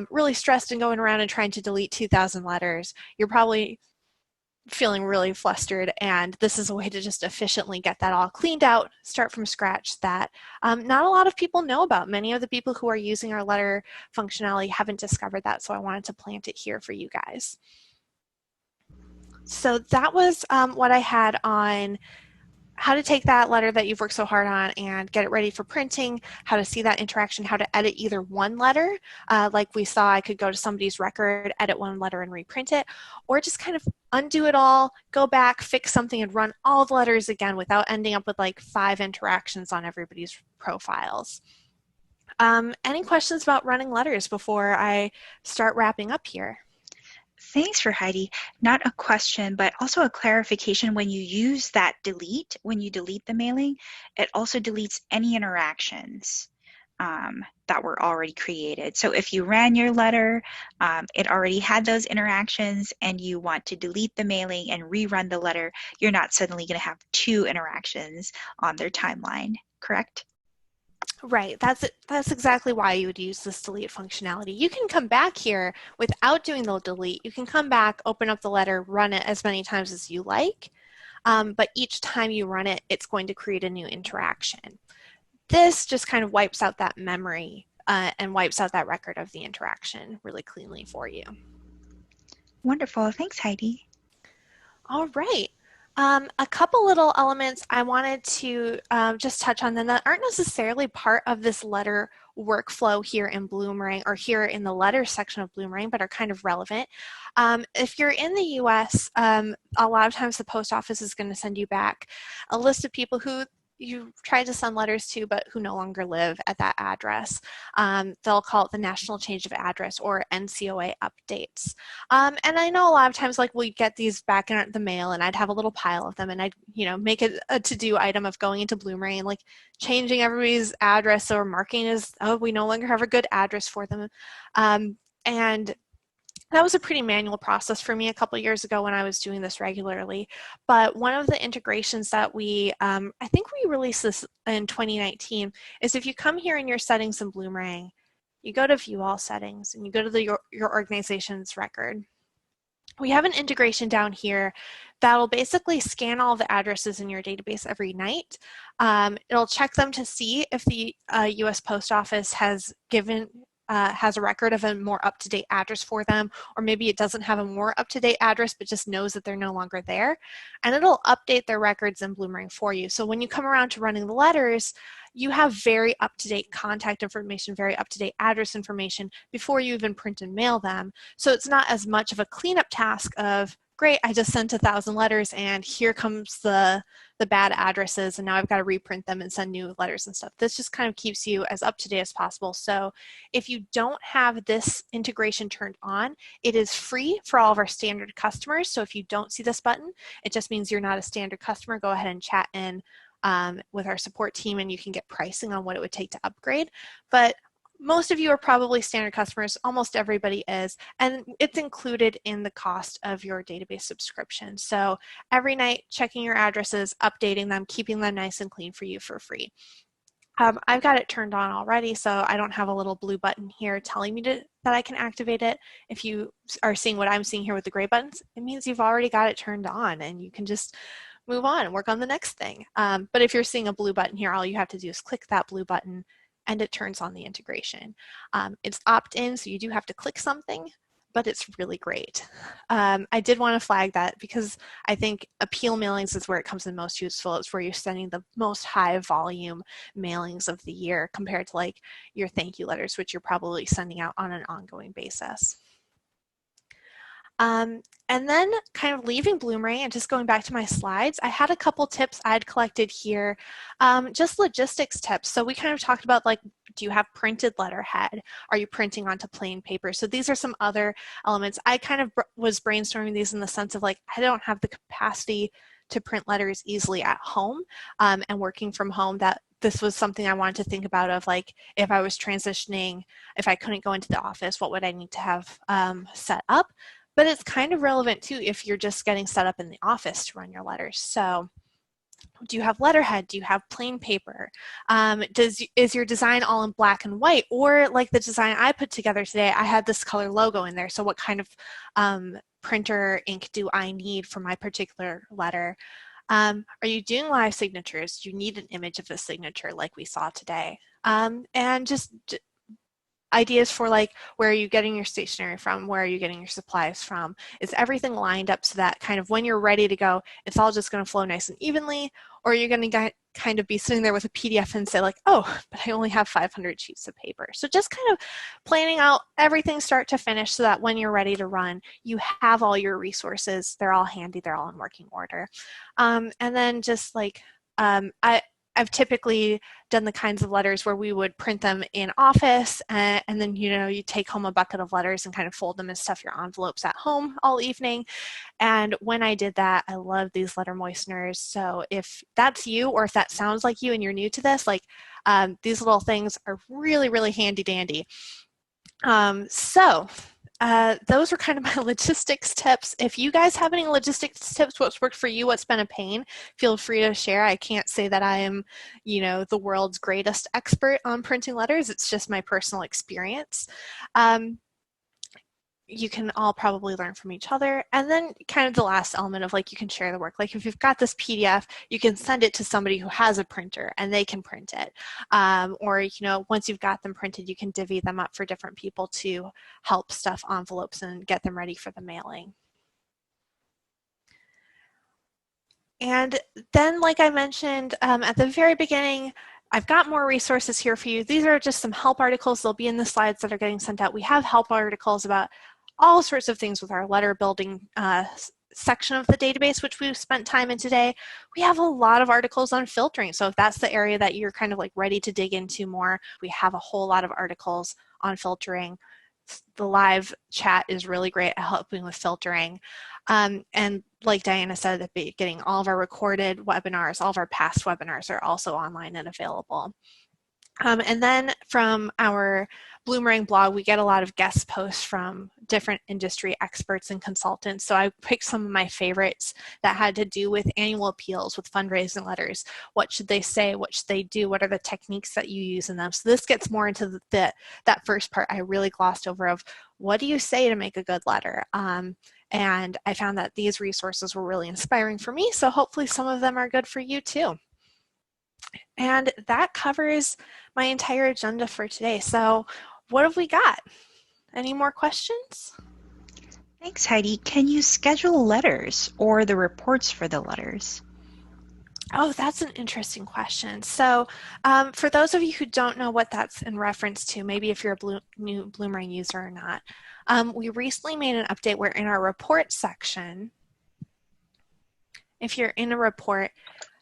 really stressed and going around and trying to delete 2,000 letters, you're probably feeling really flustered, and this is a way to just efficiently get that all cleaned out, start from scratch, that not a lot of people know about. Many of the people who are using our letter functionality haven't discovered that, so I wanted to plant it here for you guys. So that was what I had on how to take that letter that you've worked so hard on and get it ready for printing, how to see that interaction, how to edit either one letter, like we saw, I could go to somebody's record, edit one letter and reprint it, or just kind of undo it all, go back, fix something, and run all the letters again without ending up with like 5 interactions on everybody's profiles. Any questions about running letters before I start wrapping up here? Thanks for Heidi. Not a question, but also a clarification. When you use that delete, when you delete the mailing, it also deletes any interactions that were already created. So if you ran your letter, it already had those interactions, and you want to delete the mailing and rerun the letter, you're not suddenly going to have 2 interactions on their timeline, correct? Right, that's exactly why you would use this delete functionality. You can come back here without doing the delete. You can come back, open up the letter, run it as many times as you like, but each time you run it, it's going to create a new interaction. This just kind of wipes out that memory and wipes out that record of the interaction really cleanly for you. Wonderful. Thanks, Heidi. All right. A couple little elements I wanted to just touch on then that aren't necessarily part of this letter workflow here in Bloomerang or here in the letters section of Bloomerang, but are kind of relevant. If you're in the US, a lot of times the post office is going to send you back a list of people who you tried to send letters to but who no longer live at that address. They'll call it the National Change of Address, or NCOA Updates. And I know a lot of times, like, we get these back in the mail, and I'd have a little pile of them, and I'd, make it a to-do item of going into Bloomerang and like changing everybody's address or marking as, oh, we no longer have a good address for them. And that was a pretty manual process for me a couple years ago when I was doing this regularly. But one of the integrations that I think we released this in 2019, is if you come here in your settings in Bloomerang, you go to View All Settings, and you go to your organization's record. We have an integration down here that'll basically scan all the addresses in your database every night. It'll check them to see if the US Post Office has a record of a more up-to-date address for them, or maybe it doesn't have a more up-to-date address but just knows that they're no longer there, and it'll update their records in Bloomerang for you. So when you come around to running the letters, you have very up-to-date contact information, very up-to-date address information before you even print and mail them. So it's not as much of a cleanup task of, great, I just sent 1,000 letters and here comes the bad addresses, and now I've got to reprint them and send new letters and stuff. This just kind of keeps you as up to date as possible. So if you don't have this integration turned on, it is free for all of our standard customers. So if you don't see this button, it just means you're not a standard customer. Go ahead and chat in with our support team, and you can get pricing on what it would take to upgrade. But most of you are probably standard customers, almost everybody is, and it's included in the cost of your database subscription. So every night, checking your addresses, updating them, keeping them nice and clean for you for free. I've got it turned on already, so I don't have a little blue button here telling me that I can activate it. If you are seeing what I'm seeing here with the gray buttons, it means you've already got it turned on, and you can just move on and work on the next thing. But if you're seeing a blue button here, all you have to do is click that blue button and it turns on the integration. It's opt-in, so you do have to click something, but it's really great. I did want to flag that because I think appeal mailings is where it comes in most useful. It's where you're sending the most high volume mailings of the year compared to like your thank you letters, which you're probably sending out on an ongoing basis. And then kind of leaving Bloomerang and just going back to my slides, I had a couple tips I'd collected here, just logistics tips. So we kind of talked about, like, do you have printed letterhead? Are you printing onto plain paper? So these are some other elements. I kind of was brainstorming these in the sense of, like, I don't have the capacity to print letters easily at home, and working from home, that this was something I wanted to think about of, like, if I was transitioning, if I couldn't go into the office, what would I need to have set up? But it's kind of relevant too if you're just getting set up in the office to run your letters. So Do you have letterhead? Do you have plain paper? Is your design all in black and white? Or like the design I put together today, I had this color logo in there. So what kind of printer ink do I need for my particular letter? Are you doing live signatures? Do you need an image of the signature like we saw today? And just ideas for like, where are you getting your stationery from? Where are you getting your supplies from? Is everything lined up so that kind of when you're ready to go, it's all just going to flow nice and evenly? Or are you going to kind of be sitting there with a PDF and say like, oh, but I only have 500 sheets of paper. So just kind of planning out everything start to finish so that when you're ready to run, you have all your resources. They're all handy. They're all in working order. And then just like, I've typically done the kinds of letters where we would print them in office and then, you take home a bucket of letters and kind of fold them and stuff your envelopes at home all evening. And when I did that, I love these letter moisteners. So if that's you, or if that sounds like you and you're new to this, like these little things are really, really handy dandy. Those are kind of my logistics tips. If you guys have any logistics tips, what's worked for you, what's been a pain, feel free to share. I can't say that I am, the world's greatest expert on printing letters. It's just my personal experience. You can all probably learn from each other. And then kind of the last element of like, you can share the work. Like if you've got this PDF, you can send it to somebody who has a printer and they can print it. Or, once you've got them printed, you can divvy them up for different people to help stuff envelopes and get them ready for the mailing. And then, like I mentioned at the very beginning, I've got more resources here for you. These are just some help articles. They'll be in the slides that are getting sent out. We have help articles about all sorts of things with our letter building section of the database, which we've spent time in today. We have a lot of articles on filtering. So if that's the area that you're kind of like ready to dig into more, we have a whole lot of articles on filtering. The live chat is really great at helping with filtering. And like Diana said at the beginning, all of our recorded webinars, all of our past webinars are also online and available. And then from our Bloomerang blog, we get a lot of guest posts from different industry experts and consultants. So I picked some of my favorites that had to do with annual appeals, with fundraising letters. What should they say? What should they do? What are the techniques that you use in them? So this gets more into that first part I really glossed over of what do you say to make a good letter? And I found that these resources were really inspiring for me. So hopefully some of them are good for you too. And that covers my entire agenda for today. So what have we got? Any more questions? Thanks, Heidi. Can you schedule letters or the reports for the letters? Oh, that's an interesting question. So for those of you who don't know what that's in reference to, maybe if you're a new Bloomerang user or not, we recently made an update where in our report section, if you're in a report,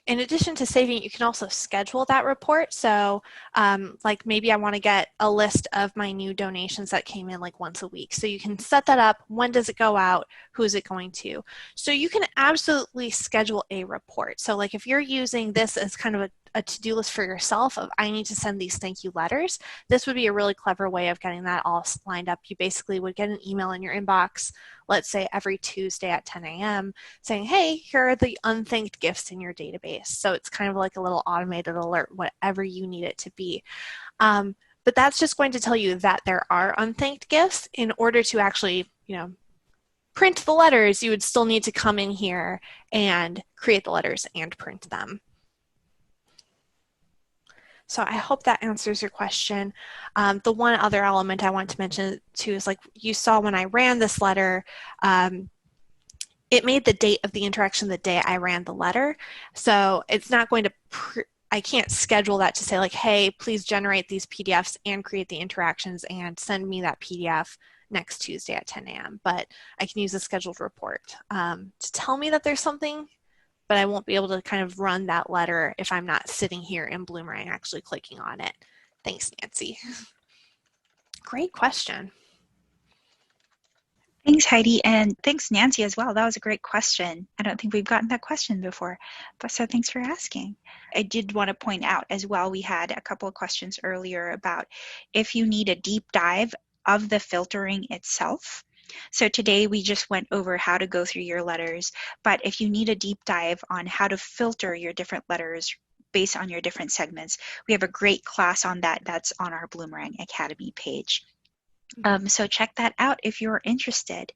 in addition to saving it, you can also schedule that report. So like maybe I want to get a list of my new donations that came in like once a week. So you can set that up. When does it go out? Who is it going to? So you can absolutely schedule a report. So like if you're using this as kind of a to-do list for yourself of I need to send these thank you letters, this would be a really clever way of getting that all lined up. You basically would get an email in your inbox, let's say every Tuesday at 10 a.m. saying, hey, here are the unthanked gifts in your database. So it's kind of like a little automated alert, whatever you need it to be. But that's just going to tell you that there are unthanked gifts. In order to actually, print the letters, you would still need to come in here and create the letters and print them. So I hope that answers your question. The one other element I want to mention too is like you saw when I ran this letter, it made the date of the interaction the day I ran the letter. So it's not going to, I can't schedule that to say like, hey, please generate these PDFs and create the interactions and send me that PDF next Tuesday at 10 a.m. But I can use a scheduled report to tell me that there's something, but I won't be able to kind of run that letter if I'm not sitting here in Bloomerang actually clicking on it. Thanks, Nancy. Great question. Thanks, Heidi, and thanks, Nancy, as well. That was a great question. I don't think we've gotten that question before, but so thanks for asking. I did want to point out as well, we had a couple of questions earlier about if you need a deep dive of the filtering itself. So today we just went over how to go through your letters, but if you need a deep dive on how to filter your different letters based on your different segments, we have a great class on that that's on our Bloomerang Academy page. So check that out if you're interested.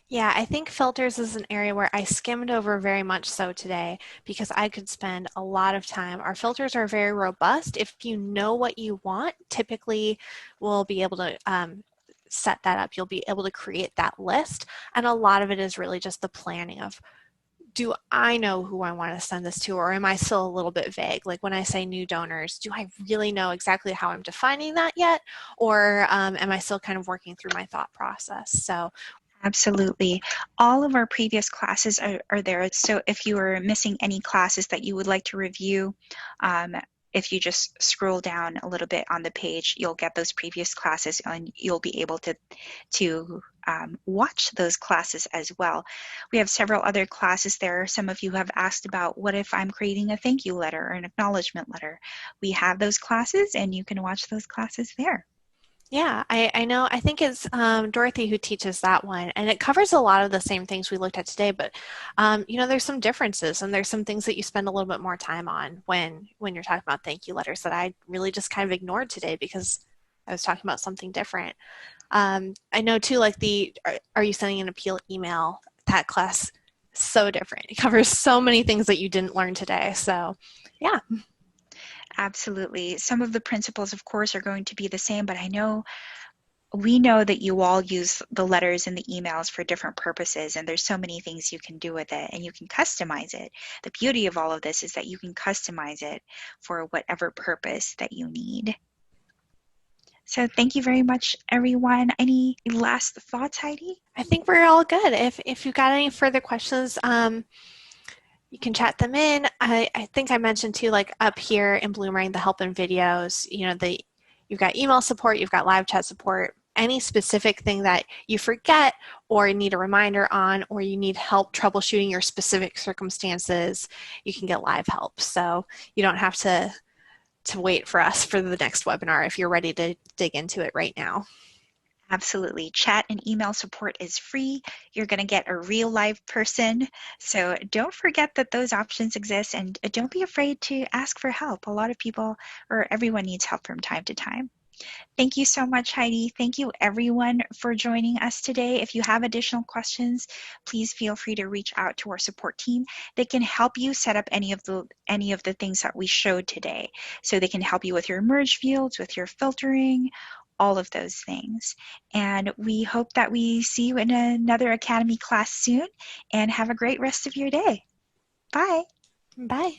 Yeah, I think filters is an area where I skimmed over very much so today because I could spend a lot of time. Our filters are very robust. If you know what you want, typically we'll be able to set that up. You'll be able to create that list. And a lot of it is really just the planning of, do I know who I want to send this to, or am I still a little bit vague? Like when I say new donors, do I really know exactly how I'm defining that yet? Or am I still kind of working through my thought process? So Absolutely. All of our previous classes are there. So if you are missing any classes that you would like to review, if you just scroll down a little bit on the page, you'll get those previous classes and you'll be able to watch those classes as well. We have several other classes there. Some of you have asked about what if I'm creating a thank you letter or an acknowledgement letter. We have those classes and you can watch those classes there. yeah, I know. I think it's Dorothy who teaches that one, and it covers a lot of the same things we looked at today. But you know, there's some differences, and there's some things that you spend a little bit more time on when you're talking about thank you letters that I really just kind of ignored today because I was talking about something different. I know too, like are you sending an appeal email? That class so different. It covers so many things that you didn't learn today. So, yeah. Absolutely. Some of the principles, of course, are going to be the same, but we know that you all use the letters and the emails for different purposes, and there's so many things you can do with it, and you can customize it. The beauty of all of this is that you can customize it for whatever purpose that you need. So thank you very much, everyone. Any last thoughts, Heidi? I think we're all good. If you've got any further questions, you can chat them in. I think I mentioned too, like up here in Bloomerang, the help and videos, you know, you've got email support, you've got live chat support, any specific thing that you forget or need a reminder on, or you need help troubleshooting your specific circumstances, you can get live help. So you don't have to wait for us for the next webinar if you're ready to dig into it right now. Absolutely. Chat and email support is free. You're going to get a real live person. So don't forget that those options exist, and don't be afraid to ask for help. A lot of people, or everyone, needs help from time to time. Thank you so much, Heidi. Thank you, everyone, for joining us today. If you have additional questions, please feel free to reach out to our support team. They can help you set up any of the things that we showed today. So they can help you with your merge fields, with your filtering, all of those things. And we hope that we see you in another Academy class soon, and have a great rest of your day. Bye. Bye.